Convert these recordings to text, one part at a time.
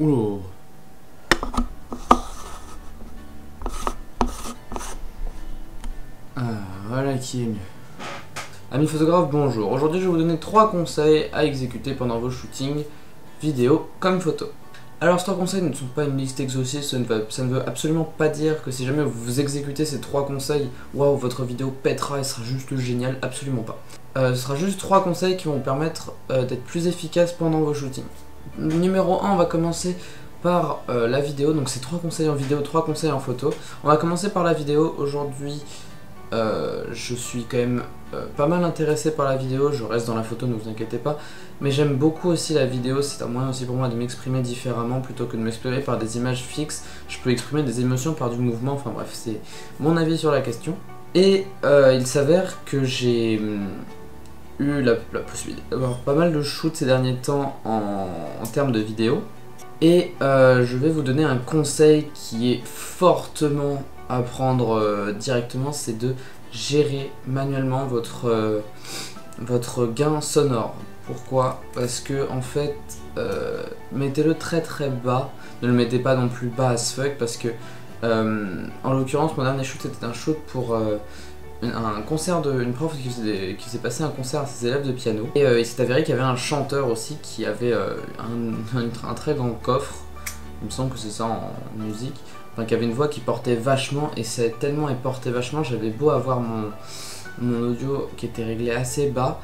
Oula. Voilà qui est mieux. Amis photographes, bonjour. Aujourd'hui, je vais vous donner 3 conseils à exécuter pendant vos shootings vidéo comme photo. Alors, ces 3 conseils ne sont pas une liste exhaustive, ça ne veut absolument pas dire que si jamais vous exécutez ces 3 conseils, waouh, votre vidéo pètera et sera juste génial, absolument pas. Ce sera juste 3 conseils qui vont vous permettre d'être plus efficace pendant vos shootings. Numéro 1, on va commencer par la vidéo, donc c'est 3 conseils en vidéo, 3 conseils en photo. On va commencer par la vidéo. Aujourd'hui, je suis quand même pas mal intéressé par la vidéo, je reste dans la photo, ne vous inquiétez pas, mais j'aime beaucoup aussi la vidéo, c'est un moyen aussi pour moi de m'exprimer différemment plutôt que de m'exprimer par des images fixes. Je peux exprimer des émotions par du mouvement, enfin bref, c'est mon avis sur la question. Et il s'avère que j'ai eu la possibilité d'avoir pas mal de shoots ces derniers temps en termes de vidéo, et je vais vous donner un conseil qui est fortement à prendre directement, c'est de gérer manuellement votre gain sonore. Pourquoi? Parce que en fait, mettez-le très très bas, ne le mettez pas non plus bas as fuck, parce que en l'occurrence mon dernier shoot était un shoot pour un concert d'une prof qui faisait passer un concert à ses élèves de piano, et il s'est avéré qu'il y avait un chanteur aussi qui avait un très grand coffre, il me semble que c'est ça en musique, enfin qui avait une voix qui portait vachement, et c'est tellement elle portait vachement, j'avais beau avoir mon audio qui était réglé assez bas,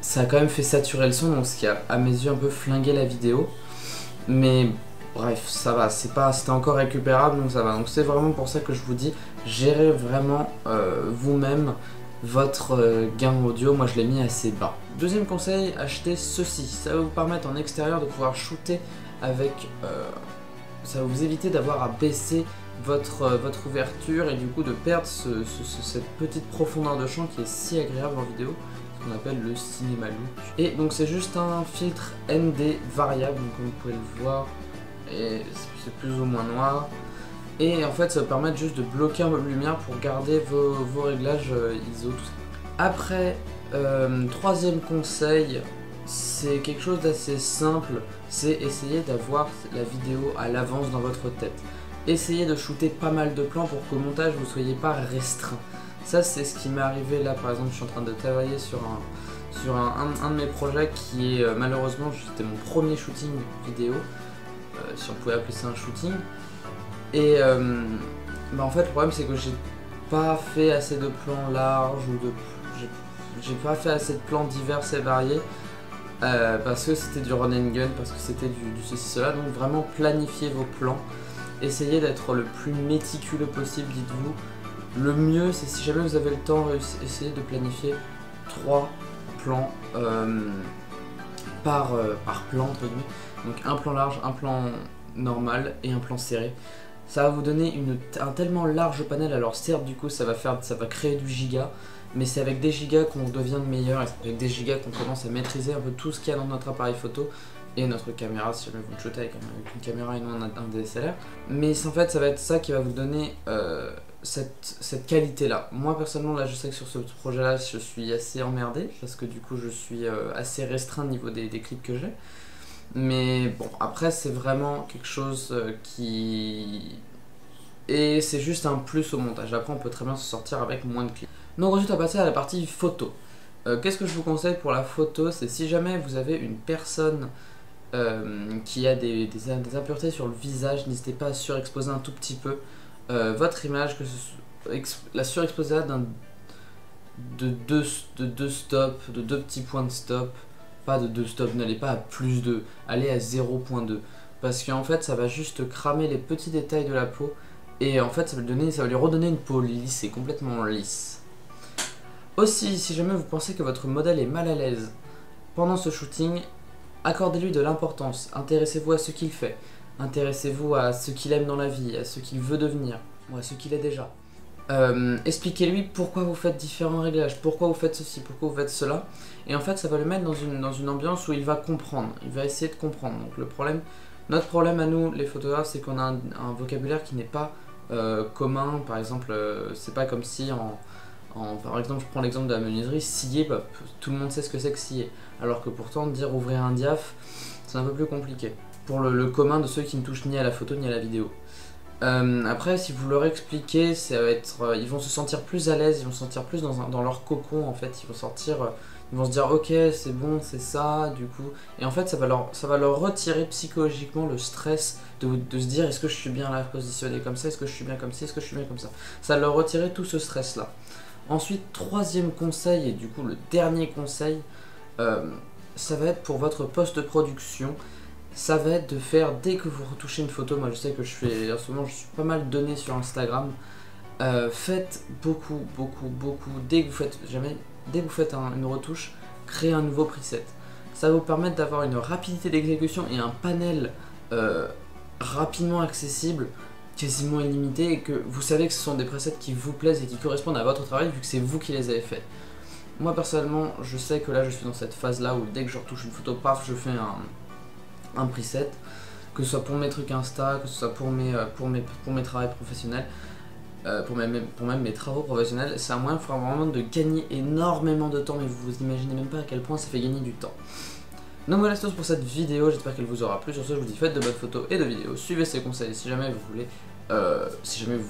ça a quand même fait saturer le son, donc ce qui a à mes yeux un peu flingué la vidéo, mais bref, ça va, c'était encore récupérable, donc ça va. Donc c'est vraiment pour ça que je vous dis, gérez vraiment vous-même votre gain audio. Moi je l'ai mis assez bas. Deuxième conseil, achetez ceci. Ça va vous permettre en extérieur de pouvoir shooter avec... ça va vous éviter d'avoir à baisser votre ouverture et du coup de perdre cette petite profondeur de champ qui est si agréable en vidéo, ce qu'on appelle le cinéma look. Et donc c'est juste un filtre ND variable, donc comme vous pouvez le voir, et c'est plus ou moins noir, et en fait ça va permettre juste de bloquer un peu de lumière pour garder vos réglages ISO, tout ça. Après, troisième conseil, c'est quelque chose d'assez simple, c'est essayer d'avoir la vidéo à l'avance dans votre tête. Essayez de shooter pas mal de plans pour qu'au montage vous soyez pas restreint. Ça c'est ce qui m'est arrivé là, par exemple je suis en train de travailler sur un de mes projets qui est malheureusement, c'était mon premier shooting vidéo, si on pouvait appeler ça un shooting, et en fait le problème c'est que j'ai pas fait assez de plans larges, ou j'ai pas fait assez de plans divers et variés, parce que c'était du run and gun, parce que c'était du ceci cela, donc vraiment planifiez vos plans, essayez d'être le plus méticuleux possible, dites-vous. Le mieux c'est si jamais vous avez le temps, essayez de planifier 3 plans par plan entre guillemets. Donc un plan large, un plan normal et un plan serré. Ça va vous donner un tellement large panel. Alors certes du coup ça va créer du giga, mais c'est avec des gigas qu'on devient de meilleur, et c'est avec des gigas qu'on commence à maîtriser un peu tout ce qu'il y a dans notre appareil photo et notre caméra, si jamais vous shootez avec une caméra et non un DSLR. Mais en fait ça va être ça qui va vous donner cette qualité là. Moi personnellement là je sais que sur ce projet là je suis assez emmerdé, parce que du coup je suis assez restreint au niveau des clips que j'ai. Mais bon, après c'est vraiment quelque chose qui... Et c'est juste un plus au montage. Après on peut très bien se sortir avec moins de clips. Donc ensuite on va passer à la partie photo. Qu'est-ce que je vous conseille pour la photo? C'est si jamais vous avez une personne qui a des impuretés sur le visage, n'hésitez pas à surexposer un tout petit peu votre image, que la surexposer de deux stops, de 2 petits points de stop. Pas de 2 stops, n'allez pas à plus 2, allez à 0.2, parce qu'en fait ça va juste cramer les petits détails de la peau, et en fait ça va lui redonner une peau lisse et complètement lisse. Aussi, si jamais vous pensez que votre modèle est mal à l'aise pendant ce shooting, accordez-lui de l'importance, intéressez-vous à ce qu'il fait, intéressez-vous à ce qu'il aime dans la vie, à ce qu'il veut devenir, ou à ce qu'il est déjà. Expliquez-lui pourquoi vous faites différents réglages, pourquoi vous faites ceci, pourquoi vous faites cela, et en fait ça va le mettre dans une ambiance où il va comprendre, il va essayer de comprendre. Donc notre problème à nous les photographes, c'est qu'on a un vocabulaire qui n'est pas commun. Par exemple, c'est pas comme si par exemple je prends l'exemple de la menuiserie, scier, tout le monde sait ce que c'est que scier, alors que pourtant dire ouvrir un diaph c'est un peu plus compliqué. pour le commun de ceux qui ne touchent ni à la photo ni à la vidéo. Après, si vous leur expliquez, ça va être, ils vont se sentir plus à l'aise, ils vont se sentir plus dans leur cocon en fait, ils vont se dire ok c'est bon, c'est ça, du coup, et en fait ça va leur retirer psychologiquement le stress de se dire est-ce que je suis bien là positionné comme ça, est-ce que je suis bien comme ci, est-ce que je suis bien comme ça, ça va leur retirer tout ce stress là. Ensuite, troisième conseil, et du coup le dernier conseil, ça va être pour votre post-production. Ça va être de faire, dès que vous retouchez une photo, moi je sais que je fais, en ce moment je suis pas mal donné sur Instagram, faites beaucoup, dès que vous faites une retouche, créez un nouveau preset. Ça va vous permettre d'avoir une rapidité d'exécution et un panel rapidement accessible, quasiment illimité, et que vous savez que ce sont des presets qui vous plaisent et qui correspondent à votre travail vu que c'est vous qui les avez faits. Moi personnellement, je sais que là je suis dans cette phase là où dès que je retouche une photo, paf, je fais un preset, que ce soit pour mes trucs Insta, que ce soit pour mes travaux professionnels, pour même mes travaux professionnels. C'est un moyen vraiment de gagner énormément de temps, mais vous imaginez même pas à quel point ça fait gagner du temps. Donc voilà, c'est tout pour cette vidéo, j'espère qu'elle vous aura plu. Sur ce, je vous dis faites de bonnes photos et de vidéos, suivez ces conseils si jamais vous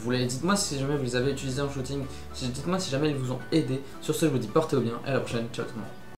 voulez, dites-moi si jamais vous les avez utilisés en shooting, dites-moi si jamais ils vous ont aidé. Sur ce, je vous dis portez-vous bien et à la prochaine, ciao tout le monde.